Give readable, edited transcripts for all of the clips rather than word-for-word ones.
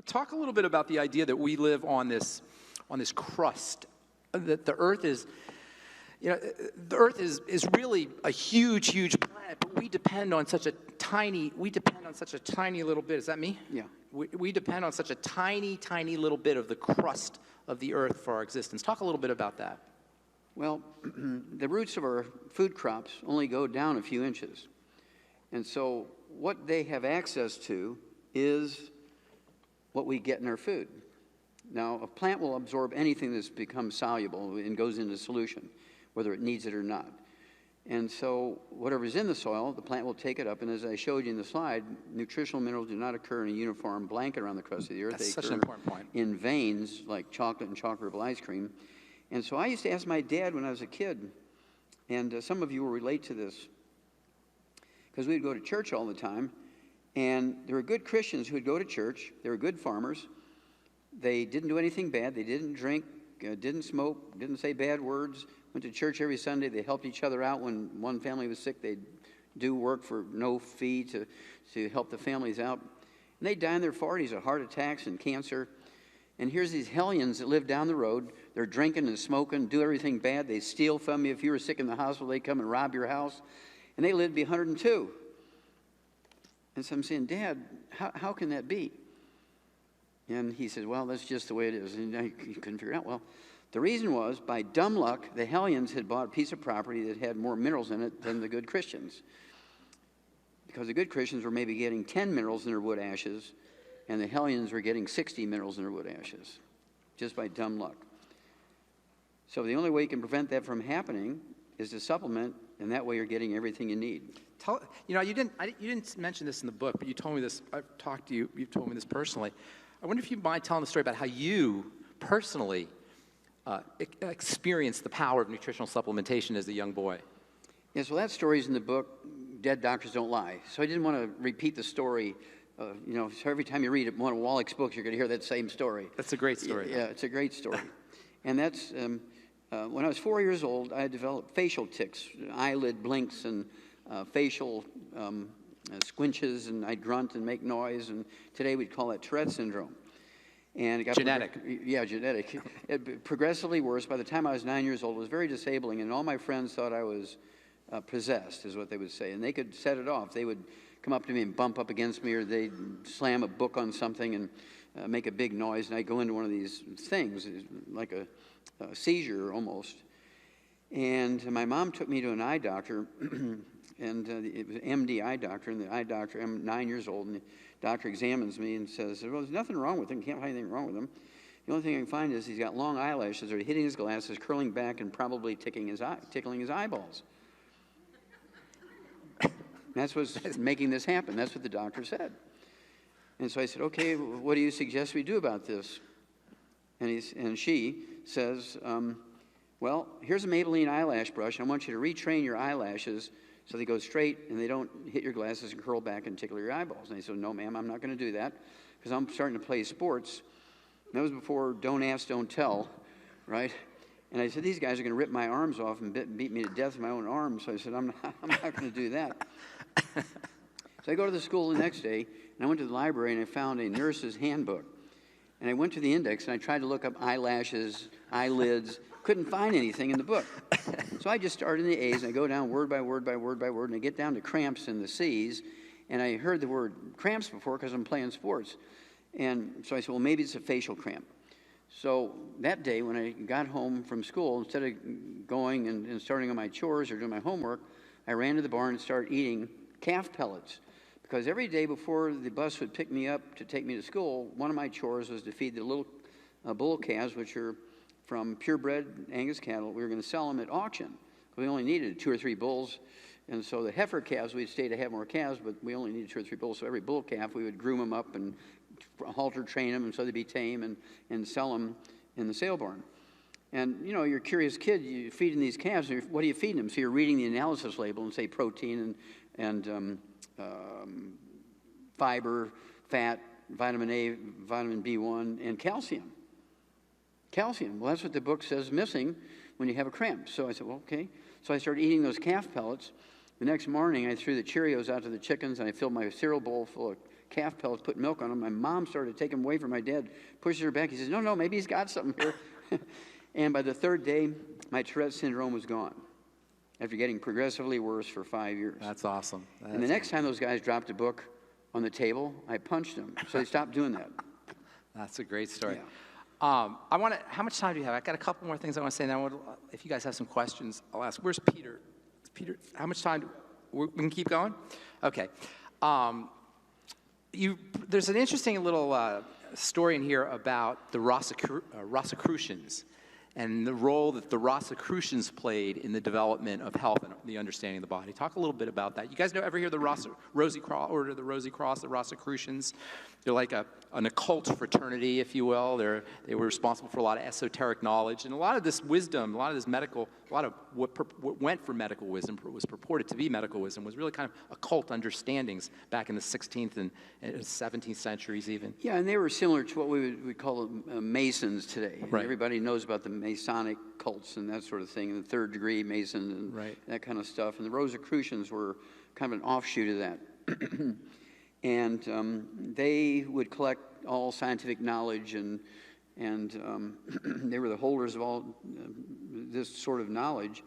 Talk a little bit about the idea that we live on this crust, that the Earth is, the Earth is really a huge, huge planet, but we depend on such a tiny little bit. Is that me? Yeah. We depend on such a tiny, tiny little bit of the crust of the Earth for our existence. Talk a little bit about that. Well, the roots of our food crops only go down a few inches. And so what they have access to is what we get in our food. Now, a plant will absorb anything that's become soluble and goes into solution, whether it needs it or not. And so whatever's in the soil, the plant will take it up. And as I showed you in the slide, nutritional minerals do not occur in a uniform blanket around the crust of the earth. That's they such an important point. In veins, like chocolate and chocolate ripple ice cream. And so I used to ask my dad when I was a kid, and some of you will relate to this, because we'd go to church all the time, and there were good Christians who would go to church. They were good farmers. They didn't do anything bad. They didn't drink, didn't smoke, didn't say bad words, went to church every Sunday. They helped each other out. When one family was sick, they'd do work for no fee to help the families out. And they die in their 40s of heart attacks and cancer. And here's these hellions that live down the road. They're drinking and smoking, do everything bad. They steal from you. If you were sick in the hospital, they'd come and rob your house. And they lived to be 102. And so I'm saying, Dad, how can that be? And he said, well, that's just the way it is. And I couldn't figure it out. Well, the reason was, by dumb luck, the hellions had bought a piece of property that had more minerals in it than the good Christians. Because the good Christians were maybe getting 10 minerals in their wood ashes, and the hellions were getting 60 minerals in their wood ashes, just by dumb luck. So the only way you can prevent that from happening is to supplement, and that way you're getting everything you need. You didn't mention this in the book, but you told me this. I've talked to you. You've told me this personally. I wonder if you mind telling the story about how you personally experienced the power of nutritional supplementation as a young boy. Yes, well, that story's in the book, Dead Doctors Don't Lie. So I didn't want to repeat the story. So every time you read one of Wallach's books, you're going to hear that same story. That's a great story. Yeah, it's a great story. And that's, when I was 4 years old, I developed facial tics, eyelid blinks and facial squinches, and I'd grunt and make noise, and today we'd call that Tourette syndrome. And it got genetic. Genetic. It progressively worse. By the time I was 9 years old, it was very disabling, and all my friends thought I was possessed, is what they would say. And they could set it off. They would come up to me and bump up against me, or they'd slam a book on something and make a big noise, and I'd go into one of these things, like a seizure almost. And my mom took me to an eye doctor, and it was an MD eye doctor, and the eye doctor, I'm 9 years old, and the doctor examines me and says, well, there's nothing wrong with him, can't find anything wrong with him. The only thing I can find is he's got long eyelashes that are hitting his glasses, curling back, and probably tickling his eyeballs. That's what's making this happen. That's what the doctor said. And so I said, okay, what do you suggest we do about this? And she says, well, here's a Maybelline eyelash brush. I want you to retrain your eyelashes so they go straight and they don't hit your glasses and curl back and tickle your eyeballs. And I said, no, ma'am, I'm not going to do that because I'm starting to play sports. And that was before don't ask, don't tell, right? And I said, these guys are going to rip my arms off and beat me to death with my own arms. So I said, I'm not going to do that. So I go to the school the next day, and I went to the library, and I found a nurse's handbook. And I went to the index, and I tried to look up eyelashes, eyelids, couldn't find anything in the book. So I just started in the A's, and I go down word by word by word by word, and I get down to cramps in the C's, and I heard the word cramps before because I'm playing sports. And so I said, well, maybe it's a facial cramp. So that day, when I got home from school, instead of going and starting on my chores or doing my homework, I ran to the barn and started eating calf pellets. Because every day before the bus would pick me up to take me to school, one of my chores was to feed the little bull calves, which are from purebred Angus cattle. We were going to sell them at auction. We only needed 2 or 3 bulls. And so the heifer calves, we'd stay to have more calves, but we only needed 2 or 3 bulls. So every bull calf, we would groom them up and halter train them, and so they'd be tame, and sell them in the sale barn. And, you're a curious kid, you're feeding these calves, and what are you feeding them? So you're reading the analysis label and say protein and fiber, fat, vitamin A, vitamin B1, and calcium. Calcium, well, that's what the book says missing when you have a cramp. So I said, well, okay. So I started eating those calf pellets. The next morning, I threw the Cheerios out to the chickens, and I filled my cereal bowl full of calf pellets, put milk on them. My mom started taking them away from my dad, pushes her back. He says, no, maybe he's got something here. And by the third day, my Tourette syndrome was gone, after getting progressively worse for 5 years. That's awesome. And the next time those guys dropped a book on the table, I punched them. So they stopped doing that. That's a great story. Yeah. I want to. How much time do you have? I've got a couple more things I want to say. Now, if you guys have some questions, I'll ask. Where's Peter? Peter, how much time? We can keep going? Okay. There's an interesting little story in here about the Rosicrucians and the role that the Rosicrucians played in the development of health and the understanding of the body. Talk a little bit about that. You guys ever hear the Rosy Cross, Order of the Rosy Cross, the Rosicrucians? They're like an occult fraternity, if you will. They were responsible for a lot of esoteric knowledge, and a lot of this wisdom, a lot of this medical, a lot of what went for medical wisdom, was purported to be medical wisdom, was really kind of occult understandings back in the 16th and 17th centuries even. Yeah, and they were similar to what we would call Masons today. And right. Everybody knows about the Masonic cults and that sort of thing, and the third degree Mason and right. that kind of stuff. And the Rosicrucians were kind of an offshoot of that. And they would collect all scientific knowledge, and they were the holders of all this sort of knowledge.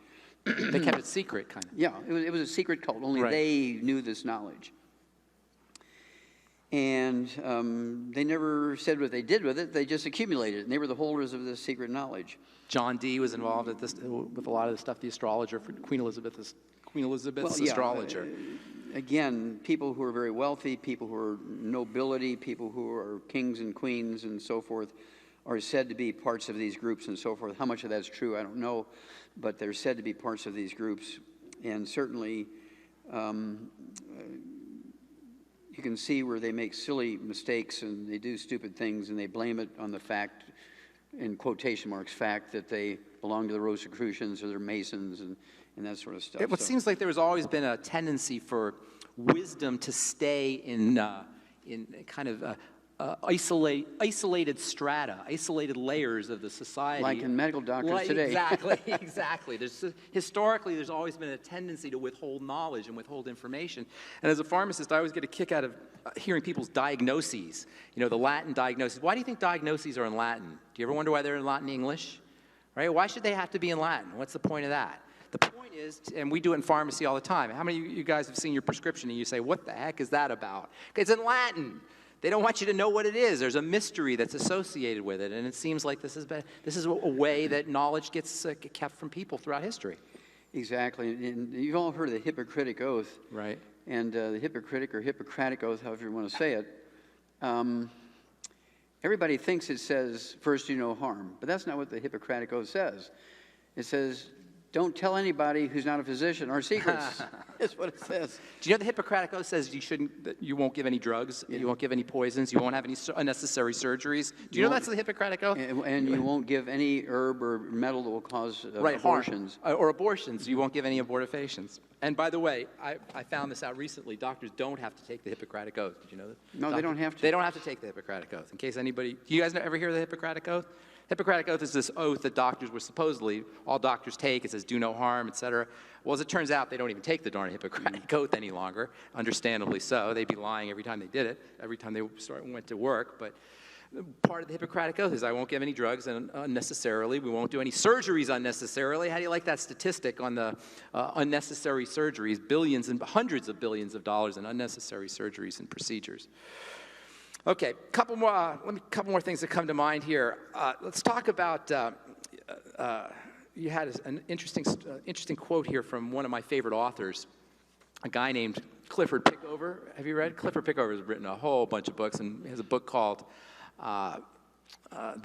They kept it secret, kind of. Yeah, it was a secret cult. Only right. they knew this knowledge. And they never said what they did with it. They just accumulated it, and they were the holders of this secret knowledge. John Dee was involved with a lot of the stuff, the astrologer, for Queen Elizabeth's Well, astrologer. Again, people who are very wealthy, people who are nobility, people who are kings and queens and so forth, are said to be parts of these groups and so forth. How much of that's true, I don't know, but they're said to be parts of these groups. And certainly, you can see where they make silly mistakes and they do stupid things, and they blame it on the fact, in quotation marks, fact that they belong to the Rosicrucians or they're Masons and that sort of stuff. It seems like there's always been a tendency for wisdom to stay in kind of isolated strata, isolated layers of the society. Like in medical doctors today. Exactly. Historically, there's always been a tendency to withhold knowledge and withhold information. And as a pharmacist, I always get a kick out of hearing people's diagnoses. You know, the Latin diagnoses. Why do you think diagnoses are in Latin? Do you ever wonder why they're in Latin English? Right? Why should they have to be in Latin? What's the point of that? The point is, and we do it in pharmacy all the time, how many of you guys have seen your prescription and you say, what the heck is that about? It's in Latin. They don't want you to know what it is. There's a mystery that's associated with it, and it seems like this is a way that knowledge gets kept from people throughout history. Exactly, and you've all heard of the Hippocratic Oath. Right. And the Hippocratic Oath, however you want to say it, everybody thinks it says, first do no harm, but that's not what the Hippocratic Oath says. It says, don't tell anybody who's not a physician our secrets. That's what it says. Do you know the Hippocratic Oath says you won't give any drugs, you won't give any poisons, you won't have any unnecessary surgeries? Do you know that's the Hippocratic Oath? And you won't give any herb or metal that will cause abortions. Or abortions. You won't give any abortifacients. And by the way, I found this out recently. Doctors don't have to take the Hippocratic Oath. Did you know that? No, they don't have to. They don't have to take the Hippocratic Oath. In case anybody, do you guys ever hear of the Hippocratic Oath? Hippocratic Oath is this oath that doctors were supposedly, all doctors take. It says do no harm, etc. Well, as it turns out, they don't even take the darn Hippocratic Oath any longer, understandably so. They'd be lying every time they did it, every time they went to work. But part of the Hippocratic Oath is I won't give any drugs unnecessarily. We won't do any surgeries unnecessarily. How do you like that statistic on the unnecessary surgeries? Billions and hundreds of billions of dollars in unnecessary surgeries and procedures. Okay, couple more things that come to mind here. Let's talk about. You had an interesting quote here from one of my favorite authors, a guy named Clifford Pickover. Have you read? Clifford Pickover has written a whole bunch of books, and he has a book called The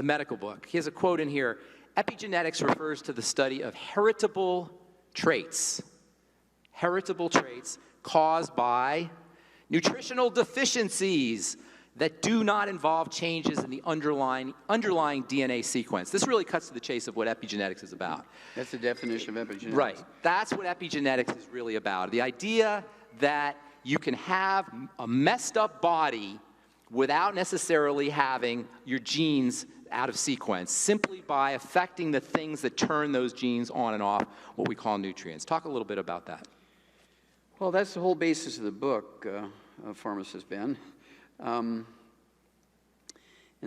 Medical Book. He has a quote in here: "Epigenetics refers to the study of heritable traits caused by nutritional deficiencies that do not involve changes in the underlying DNA sequence." This really cuts to the chase of what epigenetics is about. That's the definition of epigenetics. Right. That's what epigenetics is really about. The idea that you can have a messed up body without necessarily having your genes out of sequence, simply by affecting the things that turn those genes on and off, what we call nutrients. Talk a little bit about that. Well, that's the whole basis of the book, Pharmacist Ben. And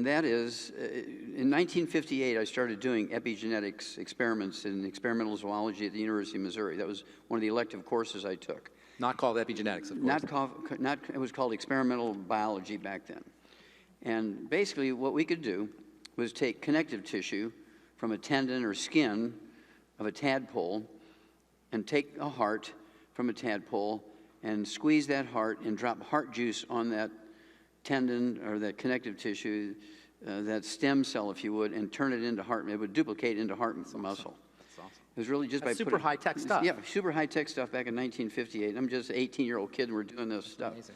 that is, in 1958, I started doing epigenetics experiments in experimental zoology at the University of Missouri. That was one of the elective courses I took. Not called epigenetics, of course. It was called experimental biology back then. And basically what we could do was take connective tissue from a tendon or skin of a tadpole and take a heart from a tadpole and squeeze that heart and drop heart juice on that tendon or that connective tissue, that stem cell, if you would, and turn it into heart. It would duplicate into heart muscle. That's awesome. It was really just That's by super high-tech stuff. Yeah, super high-tech stuff back in 1958. I'm just an 18-year-old kid and we're doing this stuff. Amazing.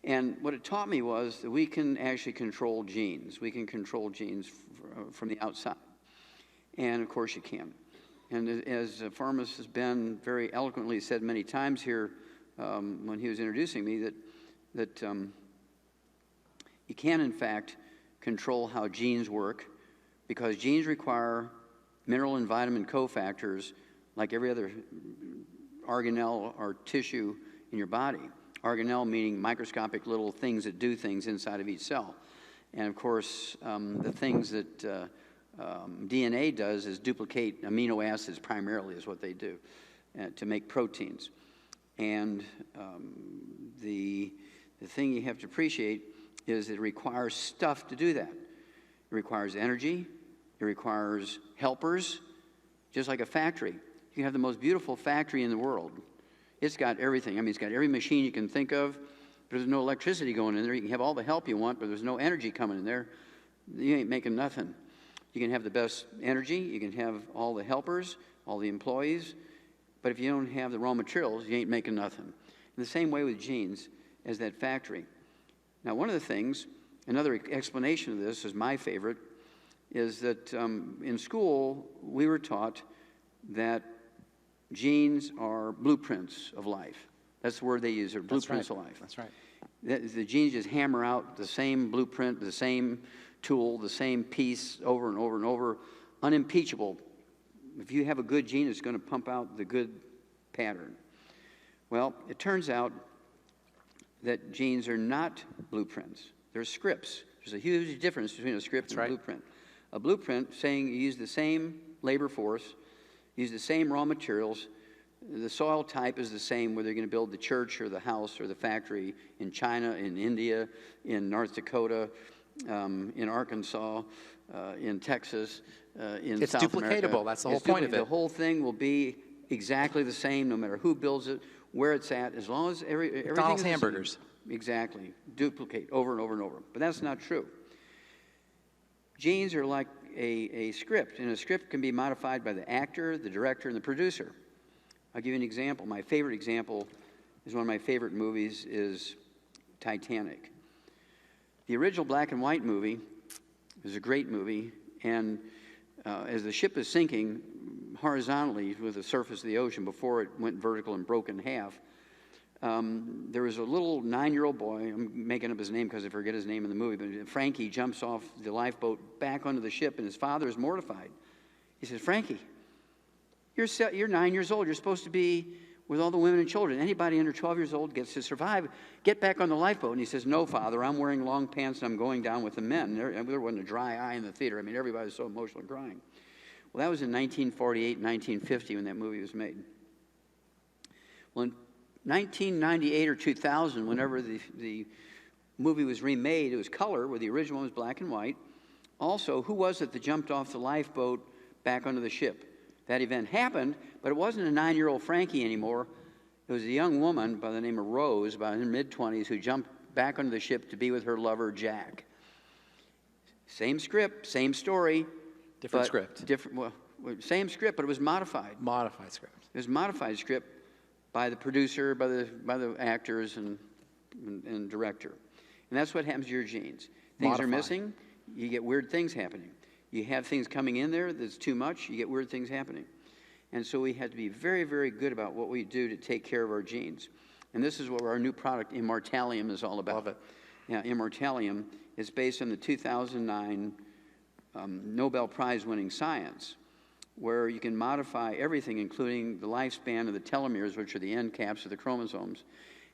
And what it taught me was that we can actually control genes. We can control genes from the outside. And of course you can. And as a pharmacist has been very eloquently said many times here when he was introducing me, that you can, in fact, control how genes work, because genes require mineral and vitamin cofactors like every other organelle or tissue in your body. Organelle meaning microscopic little things that do things inside of each cell. And of course, the things that DNA does is duplicate amino acids primarily is what they do to make proteins. And the thing you have to appreciate is it requires stuff to do that. It requires energy. It requires helpers, just like a factory. You can have the most beautiful factory in the world. It's got everything. I mean, it's got every machine you can think of, but there's no electricity going in there. You can have all the help you want, but there's no energy coming in there. You ain't making nothing. You can have the best energy. You can have all the helpers, all the employees, but if you don't have the raw materials, you ain't making nothing. In the same way with genes as that factory. Now, one of the things, another explanation of this is my favorite, is that in school we were taught that genes are blueprints of life. That's the word they use, are blueprints of life. That's right. The genes just hammer out the same blueprint, the same tool, the same piece over and over and over, unimpeachable. If you have a good gene, it's going to pump out the good pattern. Well, it turns out that genes are not blueprints. They're scripts. There's a huge difference between a script and a blueprint. A blueprint saying you use the same labor force, use the same raw materials, the soil type is the same whether you're going to build the church or the house or the factory in China, in India, in North Dakota, in Arkansas, in Texas, in It's South America. duplicatable. That's the whole point of it. The whole thing will be exactly the same no matter who builds it, where it's at, as long as everything McDonald's is the hamburgers. same. Exactly. Duplicate over and over and over. But that's not true. Genes are like a script, and a script can be modified by the actor, the director, and the producer. I'll give you an example. My favorite example is one of my favorite movies is Titanic. The original black and white movie is a great movie, and as the ship is sinking horizontally with the surface of the ocean before it went vertical and broke in half, there was a little 9-year-old boy, I'm making up his name because I forget his name in the movie, but Frankie jumps off the lifeboat back onto the ship, and his father is mortified. He says, "Frankie, you're 9 years old. You're supposed to be with all the women and children. Anybody under 12 years old gets to survive. Get back on the lifeboat." And he says, "No, Father, I'm wearing long pants and I'm going down with the men." There wasn't a dry eye in the theater. I mean, everybody was so emotional and crying. Well, that was in 1948, 1950 when that movie was made. Well, in 1998 or 2000, whenever the movie was remade, it was color, where the original was black and white. Also, who was it that jumped off the lifeboat back onto the ship? That event happened, but it wasn't a 9-year-old Frankie anymore. It was a young woman by the name of Rose, about in her mid-20s, who jumped back onto the ship to be with her lover, Jack. Same script, same story. Different script. Same script, but it was modified. Modified script. It was a modified script by the producer, by the actors and director. And that's what happens to your genes. Things are missing, you get weird things happening. You have things coming in there that's too much, you get weird things happening. And so we have to be very, very good about what we do to take care of our genes. And this is what our new product, Immortalium, is all about. Love it. Yeah, Immortalium is based on the 2009 Nobel Prize-winning science, where you can modify everything, including the lifespan of the telomeres, which are the end caps of the chromosomes,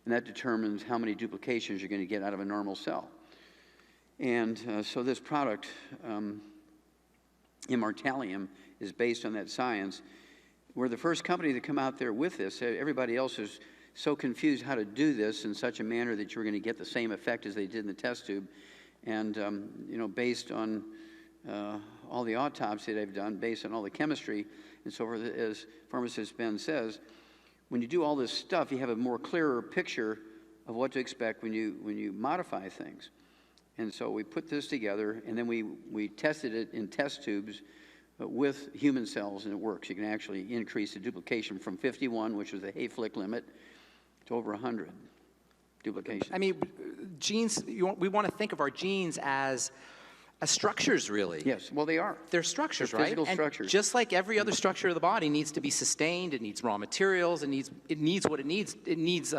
and that determines how many duplications you're going to get out of a normal cell. And so this product, Immortalium, is based on that science. We're the first company to come out there with this. Everybody else is so confused how to do this in such a manner that you're going to get the same effect as they did in the test tube. And, you know, based on all the autopsy they've done, based on all the chemistry, and so forth, as pharmacist Ben says, when you do all this stuff, you have a more clearer picture of what to expect when you modify things. And so we put this together, and then we tested it in test tubes with human cells, and it works. You can actually increase the duplication from 51, which was the Hayflick limit, to over 100 duplications. I mean, genes, we want to think of our genes as structures, really. Yes, well, they are. They're structures, They're right? physical And structures. just like every other structure of the body needs to be sustained, it needs raw materials, it needs what it needs. It needs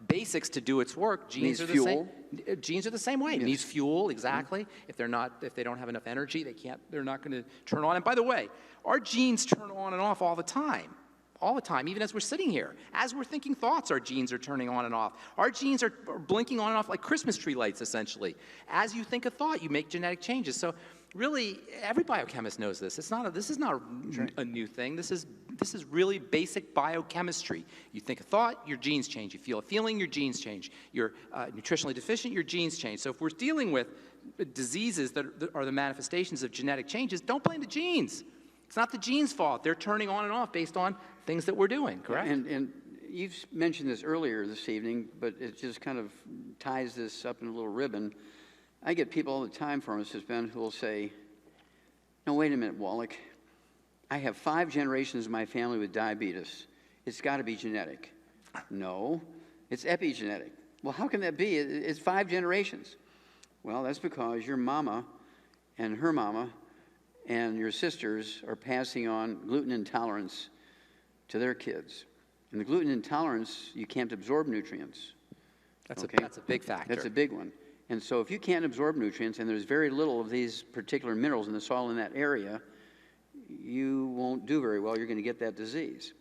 basics to do its work. Genes are the fuel. same. Genes are the same way. It needs fuel, exactly. If they don't have enough energy, they're not going to turn on. And by the way, our genes turn on and off all the time. All the time, even as we're sitting here. As we're thinking thoughts, our genes are turning on and off. Our genes are blinking on and off like Christmas tree lights, essentially. As you think a thought, you make genetic changes. So really, every biochemist knows this. This is not a new thing. This is really basic biochemistry. You think a thought, your genes change. You feel a feeling, your genes change. You're nutritionally deficient, your genes change. So if we're dealing with diseases that are the manifestations of genetic changes, don't blame the genes. It's not the genes' fault. They're turning on and off based on things that we're doing, correct? And you've mentioned this earlier this evening, but it just kind of ties this up in a little ribbon. I get people all the time, pharmacist Ben, who will say, no, wait a minute, Wallach. I have 5 generations of my family with diabetes. It's got to be genetic. No, it's epigenetic. Well, how can that be? It's 5 generations. Well, that's because your mama and her mama and your sisters are passing on gluten intolerance to their kids. And the gluten intolerance, you can't absorb nutrients. That's a big factor. That's a big one. And so if you can't absorb nutrients, and there's very little of these particular minerals in the soil in that area, you won't do very well. You're going to get that disease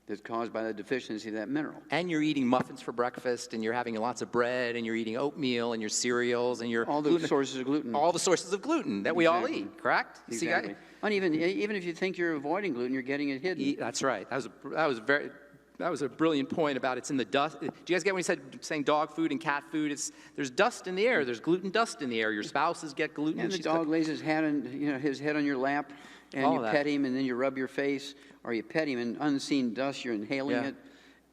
that's caused by the deficiency of that mineral. And you're eating muffins for breakfast, and you're having lots of bread, and you're eating oatmeal, and your cereals, and your all the sources of gluten. All the sources of gluten that we all eat, correct? Exactly. And even if you think you're avoiding gluten, you're getting it hidden. That's right. That was a brilliant point about it's in the dust. Do you guys get when he saying dog food and cat food? There's dust in the air. There's gluten dust in the air. Your spouses get gluten. And the dog lays his head on your lap, and you pet him, and then you rub your face, or you pet him in unseen dust. You're inhaling it,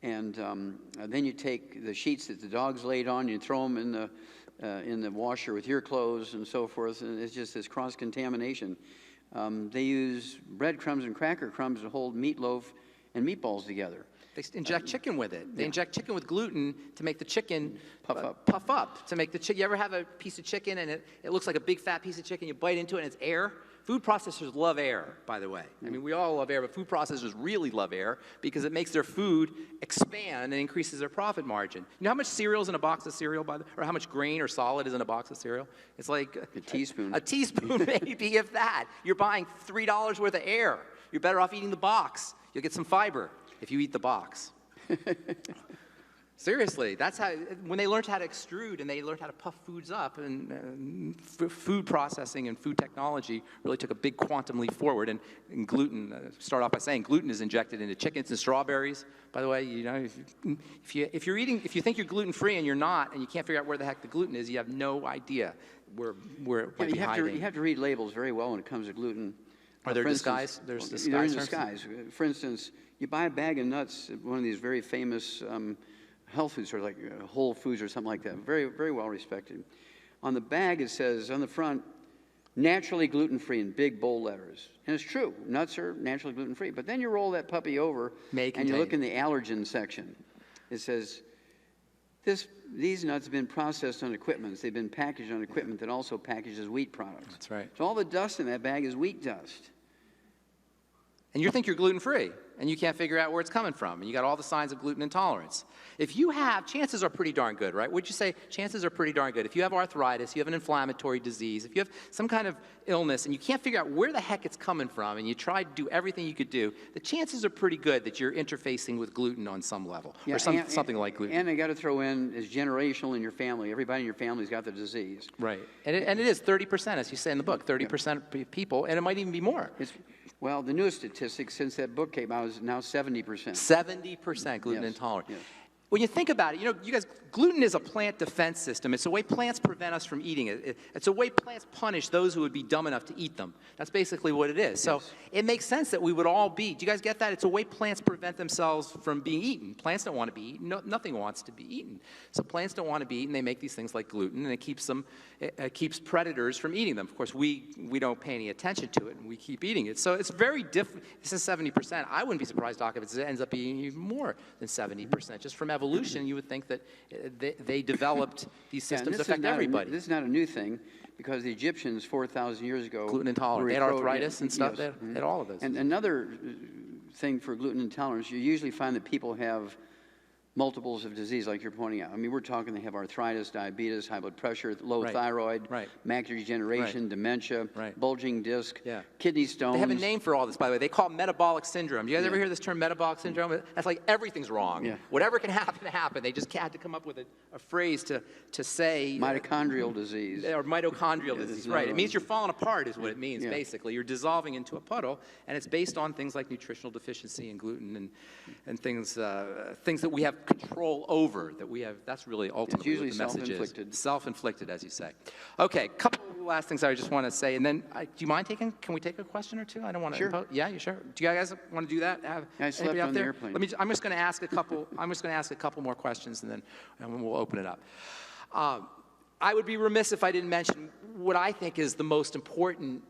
and then you take the sheets that the dog's laid on, you throw them in the washer with your clothes and so forth, and it's just this cross contamination. They use breadcrumbs and cracker crumbs to hold meatloaf and meatballs together. They inject chicken with it. They inject chicken with gluten to make the chicken puff up. To make the chicken. You ever have a piece of chicken and it looks like a big fat piece of chicken? You bite into it and it's air. Food processors love air, by the way. I mean, we all love air, but food processors really love air because it makes their food expand and increases their profit margin. You know how much cereal is in a box of cereal, or how much grain or solid is in a box of cereal? It's like a teaspoon. A teaspoon, maybe, if that. You're buying $3 worth of air. You're better off eating the box. You'll get some fiber if you eat the box. Seriously, that's how, when they learned how to extrude and they learned how to puff foods up, and food processing and food technology really took a big quantum leap forward. And gluten, start off by saying gluten is injected into chickens and strawberries. By the way, you know, if you think you're gluten-free and you're not, and you can't figure out where the heck the gluten is, you have no idea where it might be hiding. You have to read labels very well when it comes to gluten. Are there disguise? There's disguise. They're in disguise. For instance, you buy a bag of nuts at one of these very famous health food stores, like Whole Foods or something like that, very, very well respected. On the bag, it says on the front, naturally gluten-free in big, bold letters. And it's true. Nuts are naturally gluten-free. But then you roll that puppy over and you look in the allergen section. It says, these nuts have been processed on equipment. They've been packaged on equipment that also packages wheat products. That's right. So all the dust in that bag is wheat dust. And you think you're gluten-free. and you can't figure out where it's coming from, and you got all the signs of gluten intolerance. If you have, chances are pretty darn good, right? Would you say chances are pretty darn good? If you have arthritis, you have an inflammatory disease, if you have some kind of illness, and you can't figure out where the heck it's coming from, and you try to do everything you could do, the chances are pretty good that you're interfacing with gluten on some level, or something like gluten. And I got to throw in, it's generational in your family. Everybody in your family's got the disease. Right. And it is 30%, as you say in the book, 30% of people, and it might even be more. Well, the newest statistics since that book came out is now 70%. 70% gluten intolerant. Yes. When you think about it, you guys, gluten is a plant defense system. It's a way plants prevent us from eating it. It's a way plants punish those who would be dumb enough to eat them. That's basically what it is. So it makes sense that we would all be. Do you guys get that? It's a way plants prevent themselves from being eaten. Plants don't want to be eaten. No, nothing wants to be eaten. So plants don't want to be eaten. They make these things like gluten, and it keeps predators from eating them. Of course, we don't pay any attention to it, and we keep eating it. So it's very different. This is 70%. I wouldn't be surprised, Doc, if it ends up being even more than 70%. Just from evolution, you would think that they developed these systems affect everybody. This is not a new thing, because the Egyptians 4,000 years ago gluten intolerant. They had arthritis and stuff. Yes. They had all of this. And another thing for gluten intolerance, you usually find that people have multiples of disease, like you're pointing out. I mean, we're talking they have arthritis, diabetes, high blood pressure, low thyroid, macular degeneration, dementia, bulging disc, kidney stones. They have a name for all this, by the way. They call it metabolic syndrome. Do you guys ever hear this term, metabolic syndrome? That's like everything's wrong. Yeah. Whatever can happen. They just had to come up with a phrase to say. Mitochondrial disease. Or mitochondrial disease, right. It means you're falling apart is what it means, basically. You're dissolving into a puddle, and it's based on things like nutritional deficiency and gluten and things that we have control over, that's really ultimately what the message is. Self-inflicted, as you say. Okay, couple last things I just want to say, and then, do you mind can we take a question or two? I don't want to Sure. Yeah, you sure? Do you guys want to do that? I slept on the airplane. I'm just going to ask a couple more questions, and then we'll open it up. I would be remiss if I didn't mention what I think is the most important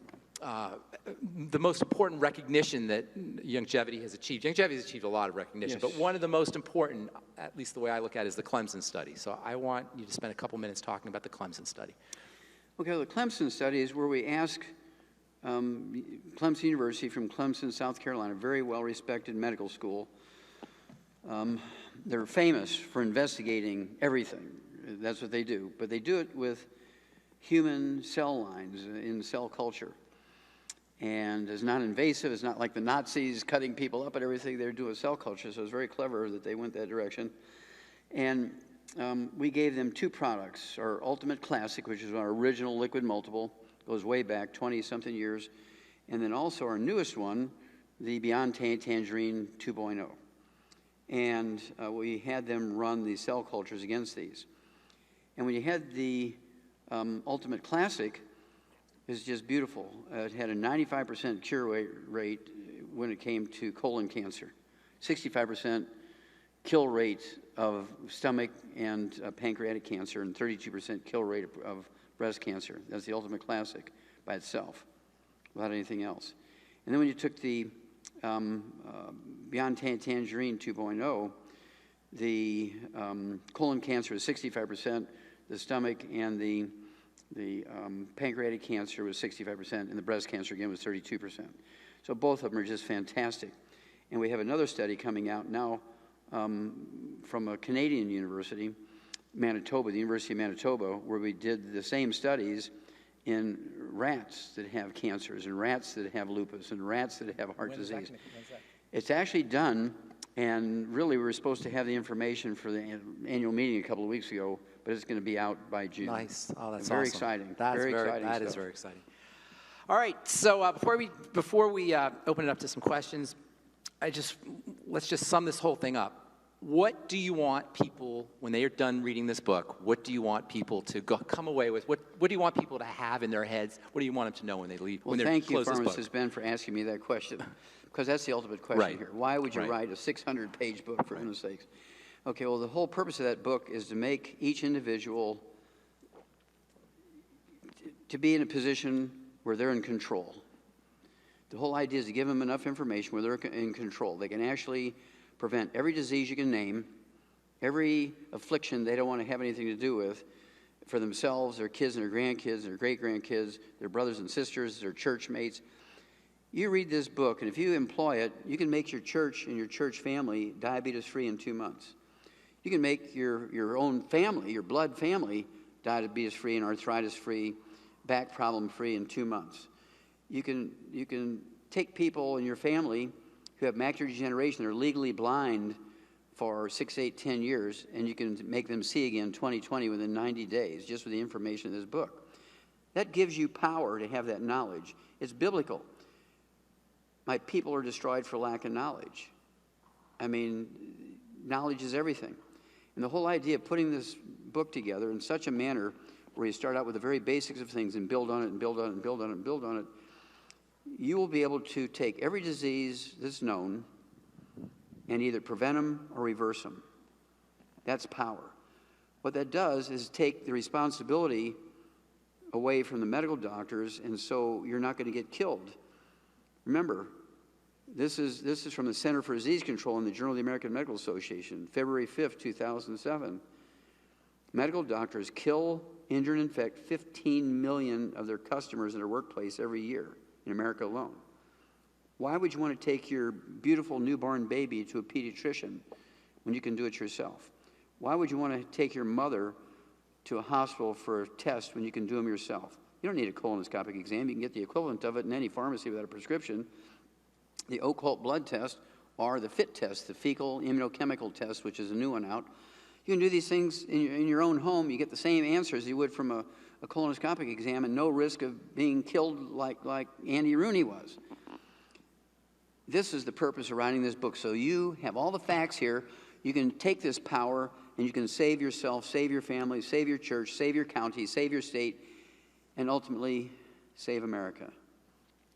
recognition that longevity has achieved. Longevity has achieved a lot of recognition, but one of the most important, at least the way I look at it, is the Clemson study. So I want you to spend a couple minutes talking about the Clemson study. Okay, well, the Clemson study is where we ask Clemson University from Clemson, South Carolina, a very well-respected medical school. They're famous for investigating everything. That's what they do. But they do it with human cell lines in cell culture. And it's not invasive. It's not like the Nazis cutting people up and everything. They're doing cell culture, so it's very clever that they went that direction. And we gave them two products, our Ultimate Classic, which is our original liquid multiple, goes way back, 20-something years, and then also our newest one, the Beyond Tangerine 2.0. And we had them run the cell cultures against these. And when you had the Ultimate Classic, is just beautiful. It had a 95% cure rate when it came to colon cancer, 65% kill rate of stomach and pancreatic cancer, and 32% kill rate of breast cancer. That's the Ultimate Classic by itself, without anything else. And then when you took the Beyond Tangerine 2.0, the colon cancer was 65%, the stomach and the pancreatic cancer was 65%, and the breast cancer, again, was 32%. So both of them are just fantastic. And we have another study coming out now from a Canadian university, Manitoba, the University of Manitoba, where we did the same studies in rats that have cancers, and rats that have lupus, and rats that have heart disease. It's actually done, and really we were supposed to have the information for the annual meeting a couple of weeks ago, but it's going to be out by June. Nice. Oh, that's very awesome. Exciting. That's very exciting. That is very exciting. All right. So before we open it up to some questions, let's just sum this whole thing up. What do you want people, when they are done reading this book, what do you want people to come away with? What do you want people to have in their heads? What do you want them to know when they leave? Well, thank you, Pharmacist Ben, for asking me that question, because that's the ultimate question here. Why would you write a 600-page book, for goodness sakes? Okay, well, the whole purpose of that book is to make each individual to be in a position where they're in control. The whole idea is to give them enough information where they're in control. They can actually prevent every disease you can name, every affliction they don't want to have anything to do with, for themselves, their kids and their grandkids, their great-grandkids, their brothers and sisters, their church mates. You read this book, and if you employ it, you can make your church and your church family diabetes-free in 2 months. You can make your own family, your blood family, diabetes-free and arthritis-free, back problem-free in 2 months. You can take people in your family who have macular degeneration, they're legally blind for 6, 8, 10 years, and you can make them see again 20/20 within 90 days, just with the information in this book. That gives you power to have that knowledge. It's biblical. My people are destroyed for lack of knowledge. I mean, knowledge is everything. And the whole idea of putting this book together in such a manner where you start out with the very basics of things and build on it and build on it and build on it and build on it, you will be able to take every disease that's known and either prevent them or reverse them. That's power. What that does is take the responsibility away from the medical doctors, and so you're not going to get killed. Remember, this is from the Center for Disease Control in the Journal of the American Medical Association, February 5th, 2007. Medical doctors kill, injure, and infect 15 million of their customers in their workplace every year in America alone. Why would you want to take your beautiful newborn baby to a pediatrician when you can do it yourself? Why would you want to take your mother to a hospital for a test when you can do them yourself? You don't need a colonoscopic exam. You can get the equivalent of it in any pharmacy without a prescription. The occult blood test or the FIT test, the fecal immunochemical test, which is a new one out. You can do these things in your own home. You get the same answers you would from a colonoscopic exam and no risk of being killed like Andy Rooney was. This is the purpose of writing this book. So you have all the facts here. You can take this power and you can save yourself, save your family, save your church, save your county, save your state, and ultimately save America.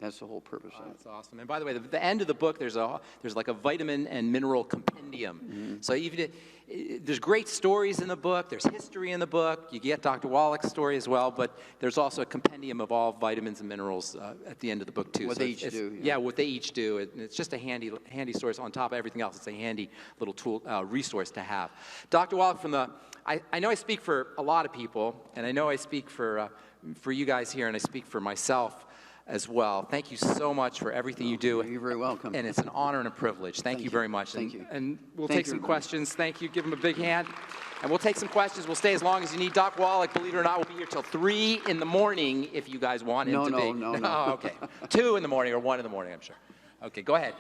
That's the whole purpose of it. That's awesome. And by the way, the end of the book, there's like a vitamin and mineral compendium. Mm-hmm. So even there's great stories in the book. There's history in the book. You get Dr. Wallach's story as well, but there's also a compendium of all vitamins and minerals at the end of the book too. What they each do. Yeah, what they each do. It's just a handy source on top of everything else. It's a handy little tool resource to have. Dr. Wallach, I know I speak for a lot of people, and I know I speak for you guys here, and I speak for myself as well. Thank you so much for everything you do. You're very welcome. And it's an honor and a privilege. Thank you very much. Thank you. And we'll take some questions. Thank you. Give them a big hand. And we'll take some questions. We'll stay as long as you need. Doc Wallach, believe it or not, will be here till 3 in the morning if you guys want him to be. No. Oh, okay. 2 in the morning or 1 in the morning, I'm sure. Okay, go ahead.